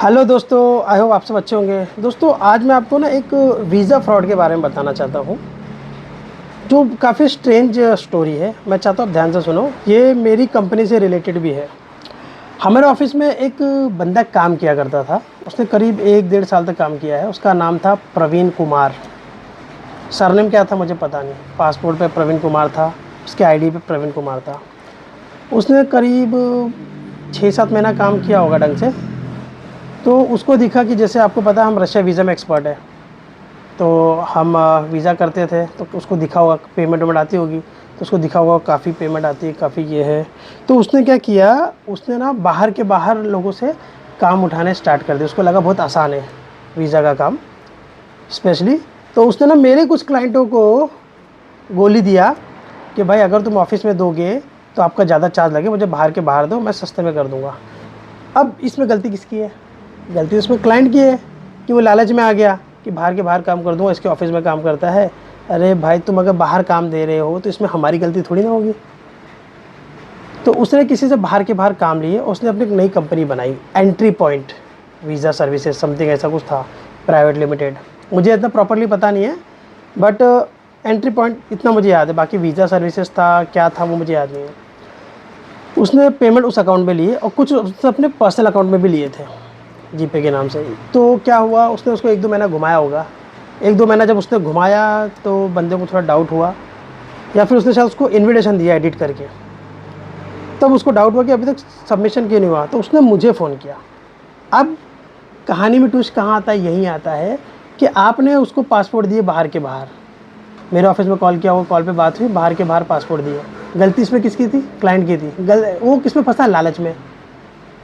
Hello दोस्तों, I hope आप सब अच्छे होंगे। दोस्तों आज मैं आपको ना एक वीज़ा फ्रॉड के बारे में बताना चाहता हूँ, जो काफ़ी स्ट्रेंज स्टोरी है। मैं चाहता हूँ आप ध्यान से सुनो, ये मेरी कंपनी से रिलेटेड भी है। हमारे ऑफिस में एक बंदा काम किया करता था, उसने करीब 1 डेढ़ साल तक काम किया है। उसका नाम था प्रवीण कुमार। सरनेम क्या था मुझे पता नहीं, पासपोर्ट पे प्रवीण कुमार था, उसके आईडी पे प्रवीण कुमार था। उसने करीब 6-7 महीना काम किया होगा ढंग से। तो उसको दिखा कि जैसे आपको पता है हम रशिया वीज़ा में एक्सपर्ट है, तो हम वीज़ा करते थे, तो उसको दिखा होगा पेमेंट वेमेंट आती होगी, तो उसको दिखा होगा काफ़ी पेमेंट आती है, काफ़ी ये है। तो उसने क्या किया, उसने ना बाहर के बाहर लोगों से काम उठाने स्टार्ट कर दिया। उसको लगा बहुत आसान है वीज़ा का काम स्पेशली। तो उसने ना मेरे कुछ क्लाइंटों को गोली दिया कि भाई अगर तुम ऑफिस में दोगे तो आपका ज़्यादा चार्ज लगे, मुझे बाहर के बाहर दो, मैं सस्ते में कर दूँगा। अब इसमें गलती किसकी है? गलती उसमें क्लाइंट की है कि वो लालच में आ गया कि बाहर के बाहर काम कर दूंगा, इसके ऑफिस में काम करता है। अरे भाई तुम अगर बाहर काम दे रहे हो तो इसमें हमारी गलती थोड़ी ना होगी। तो उसने किसी से बाहर के बाहर काम लिए, उसने अपनी एक नई कंपनी बनाई, entry point visa services something ऐसा कुछ था, प्राइवेट लिमिटेड। मुझे इतना प्रॉपरली पता नहीं है, बट एंट्री पॉइंट इतना मुझे याद है। बाकी वीज़ा सर्विसेज था क्या था वो मुझे याद नहीं है। उसने पेमेंट उस अकाउंट में लिए और कुछ उसने अपने पर्सनल अकाउंट में भी लिए थे, जीपे के नाम से। तो क्या हुआ, उसने उसको 1-2 महीना घुमाया होगा। 1-2 महीना जब उसने घुमाया तो बंदे को थोड़ा डाउट हुआ, या फिर उसने शायद उसको इन्विटेशन दिया एडिट करके, तब उसको डाउट हुआ कि अभी तक सबमिशन क्यों नहीं हुआ। तो उसने मुझे फ़ोन किया। अब कहानी में ट्विस्ट कहाँ आता है, यही आता है कि आपने उसको पासपोर्ट दिए बाहर के बाहर। मेरे ऑफिस में कॉल किया, वो कॉल पे बात हुई, बाहर के बाहर पासपोर्ट दिए। गलती इसमें किसकी थी? क्लाइंट की थी। वो किस में फंसा? लालच में।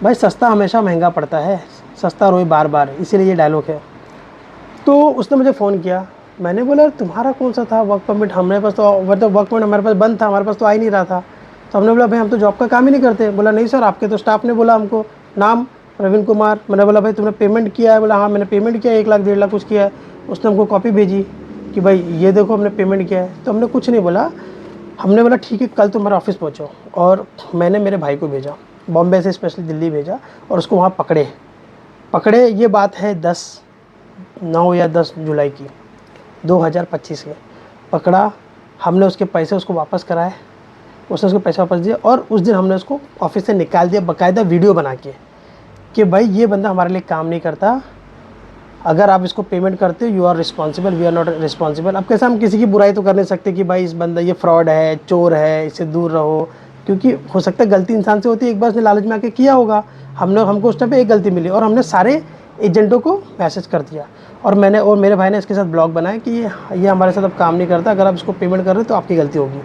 भाई सस्ता हमेशा महंगा पड़ता है, सस्ता रोए बार बार, इसीलिए ये डायलॉग है। तो उसने मुझे फ़ोन किया, मैंने बोला तुम्हारा कौन सा था वर्क परमिट? हमारे पास तो मतलब वर्क परमिट हमारे पास बंद था, हमारे पास तो आ ही नहीं रहा था। तो हमने बोला भाई हम तो जॉब का काम ही नहीं करते। बोला नहीं सर, आपके तो स्टाफ ने बोला हमको, नाम प्रवीण कुमार। मैंने बोला भाई तुमने पेमेंट किया है? बोला हाँ मैंने पेमेंट किया है, 1 लाख 1.5 लाख कुछ किया है। उसने हमको कॉपी भेजी कि भाई ये देखो हमने पेमेंट किया है। तो हमने कुछ नहीं बोला, हमने बोला ठीक है कल तुम्हारा ऑफिस पहुँचो। और मैंने मेरे भाई को भेजा, बॉम्बे से स्पेशली दिल्ली भेजा, और उसको वहाँ पकड़े। ये बात है 9 या 10 जुलाई की 2025 में पकड़ा। हमने उसके पैसे उसको वापस कराए, उसने उसको पैसे वापस दिए, और उस दिन हमने उसको ऑफिस से निकाल दिया बाकायदा वीडियो बना के कि भाई ये बंदा हमारे लिए काम नहीं करता, अगर आप इसको पेमेंट करते हो you are responsible, we are not responsible. अब कैसे हम किसी की बुराई तो कर नहीं सकते कि भाई इस बंदा ये फ्रॉड है, चोर है, इससे दूर रहो, क्योंकि हो सकता है गलती इंसान से होती है, एक बार उसने लालच में आके किया होगा। हमको उस टाइम पे एक गलती मिली और हमने सारे एजेंटों को मैसेज कर दिया, और मैंने और मेरे भाई ने इसके साथ ब्लॉग बनाया कि ये हमारे साथ अब काम नहीं करता, अगर आप इसको पेमेंट कर रहे हो तो आपकी गलती होगी।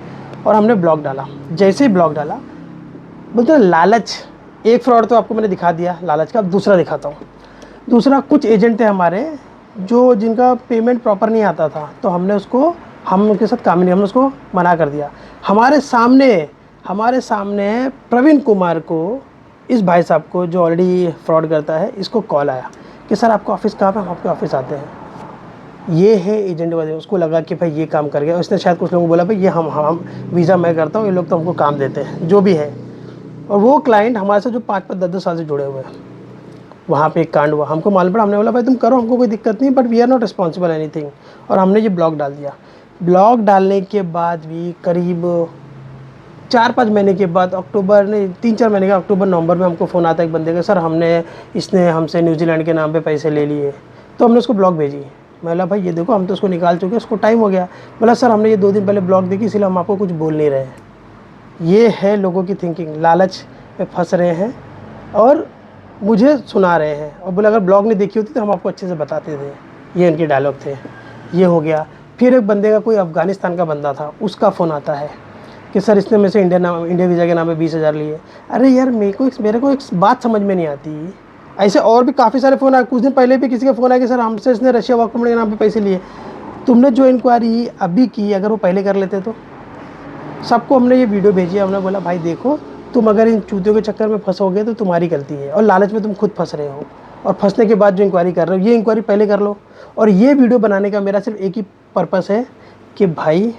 और हमने ब्लॉग डाला। जैसे ही ब्लॉग डाला, बोलते हैं लालच, एक फ्रॉड तो आपको मैंने दिखा दिया लालच का, अब दूसरा दिखाता हूँ। दूसरा, कुछ एजेंट थे हमारे जो जिनका पेमेंट प्रॉपर नहीं आता था, तो हम उनके साथ काम नहीं, हमने उसको मना कर दिया। हमारे सामने प्रवीण कुमार को, इस भाई साहब को जो ऑलरेडी फ्रॉड करता है, इसको कॉल आया कि सर आपका ऑफिस कहाँ पे? हम आपके ऑफिस आते हैं। ये है एजेंट वाले। उसको लगा कि भाई ये काम कर गया। उसने शायद कुछ लोगों को बोला भाई ये हम वीज़ा मैं करता हूँ, ये लोग तो हमको काम देते हैं, जो भी है। और वो क्लाइंट हमारे साथ जो 5-5 10-10 साल से जुड़े हुए हैं, वहाँ पे एक कांड हुआ, हमको मालूम पड़ा। हमने बोला भाई तुम करो, हमको कोई दिक्कत नहीं, but we are not responsible anything. और हमने ये ब्लॉग डाल दिया। ब्लॉग डालने के बाद भी करीब 4-5 महीने के बाद, अक्टूबर नहीं 3-4 महीने का, अक्टूबर नवंबर में हमको फ़ोन आता है एक बंदे का, सर इसने हमसे न्यूजीलैंड के नाम पे पैसे ले लिए। तो हमने उसको ब्लॉग भेजी। मैं बोला भाई ये देखो हम तो उसको निकाल चुके हैं, उसको टाइम हो गया। बोला सर हमने ये 2 दिन पहले ब्लॉग देखी, इसलिए हम आपको कुछ बोल नहीं रहे हैं। ये है लोगों की थिंकिंग, लालच में फंस रहे हैं और मुझे सुना रहे हैं। और बोले अगर ब्लॉग नहीं देखी होती तो हम आपको अच्छे से बताते थे। ये इनके डायलॉग थे। ये हो गया। फिर एक बंदे का, कोई अफ़गानिस्तान का बंदा था, उसका फ़ोन आता है कि सर इसने मेरे से इंडिया वीज़ा के नाम पे 20,000 लिए। अरे यार मेरे को एक बात समझ में नहीं आती। ऐसे और भी काफ़ी सारे फ़ोन आए। कुछ दिन पहले भी किसी का फ़ोन आया कि सर हमसे इसने रशिया वर्क परमिट के नाम पे पैसे लिए। तुमने जो इंक्वायरी अभी की, अगर वो पहले कर लेते तो। सबको हमने ये वीडियो भेजी। हमने बोला भाई देखो, तुम अगर इन चूतियों के चक्कर में फंसोगे तो तुम्हारी गलती है, और लालच में तुम खुद फंस रहे हो। और फंसने के बाद जो इंक्वायरी कर रहे हो, ये इंक्वायरी पहले कर लो। और ये वीडियो बनाने का मेरा सिर्फ एक ही पर्पस है कि भाई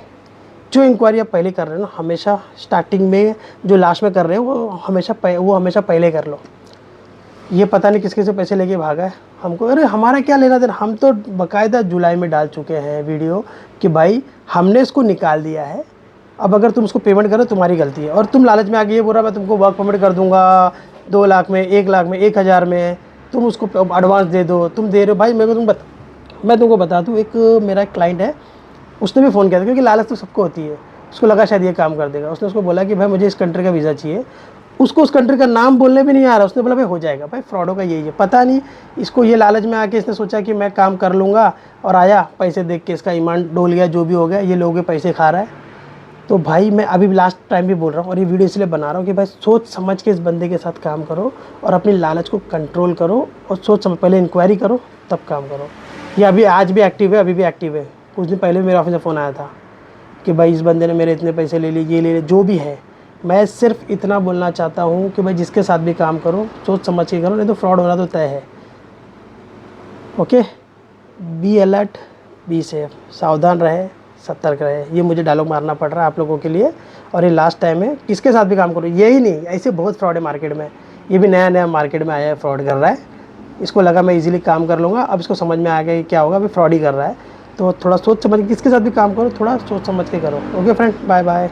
जो इंक्वायरी आप पहले कर रहे हो ना, हमेशा स्टार्टिंग में जो लास्ट में कर रहे हो वो हमेशा पहले कर लो। ये पता नहीं किसके से पैसे लेके भागा है हमको। अरे हमारा क्या लेना देना, हम तो बाकायदा जुलाई में डाल चुके हैं वीडियो कि भाई हमने इसको निकाल दिया है, अब अगर तुम उसको पेमेंट करो तुम्हारी गलती है। और तुम लालच में आके ये बोल रहा मैं तुमको वर्क परमिट कर दूंगा 2 लाख में, 1 लाख में, 1000 में, तुम उसको एडवांस दे दो, तुम दे रहे हो। भाई मेरे को मैं तुमको बता दूँ, एक मेरा क्लाइंट है, उसने भी फ़ोन किया था, क्योंकि लालच तो सबको होती है, उसको लगा शायद ये काम कर देगा। उसने उसको बोला कि भाई मुझे इस कंट्री का वीज़ा चाहिए, उसको उस कंट्री का नाम बोलने भी नहीं आ रहा, उसने बोला भाई हो जाएगा। भाई फ्रॉडों का यही है, पता नहीं इसको ये लालच में आके इसने सोचा कि मैं काम कर लूँगा, और आया पैसे देख के इसका ईमान डोल गया, जो भी हो गया, ये लोगों के पैसे खा रहा है। तो भाई मैं अभी लास्ट टाइम भी बोल रहा हूँ, और ये वीडियो इसलिए बना रहा हूँ कि भाई सोच समझ के इस बंदे के साथ काम करो, और अपनी लालच को कंट्रोल करो, और सोच समझ पहले इंक्वायरी करो तब काम करो। ये अभी आज भी एक्टिव है, अभी भी एक्टिव है। कुछ दिन पहले मेरे ऑफिस में फ़ोन आया था कि भाई इस बंदे ने मेरे इतने पैसे ले लिए, ये ले लिए, जो भी है। मैं सिर्फ इतना बोलना चाहता हूँ कि भाई जिसके साथ भी काम करो सोच समझ के करो, नहीं तो फ्रॉड होना तो तय है। Okay, be alert, be safe, सावधान रहे, सतर्क रहे। ये मुझे डायलॉग मारना पड़ रहा है आप लोगों के लिए, और ये लास्ट टाइम है। किसके साथ भी काम करो, यही नहीं, ऐसे बहुत फ्रॉड है मार्केट में। ये भी नया नया मार्केट में आया है, फ्रॉड कर रहा है। इसको लगा मैं इजीली काम कर लूँगा, अब इसको समझ में आ गया कि क्या होगा, अभी फ्रॉड ही कर रहा है। तो थोड़ा सोच समझ के किसके साथ भी काम करो, थोड़ा सोच समझ के करो। Okay friend, bye bye.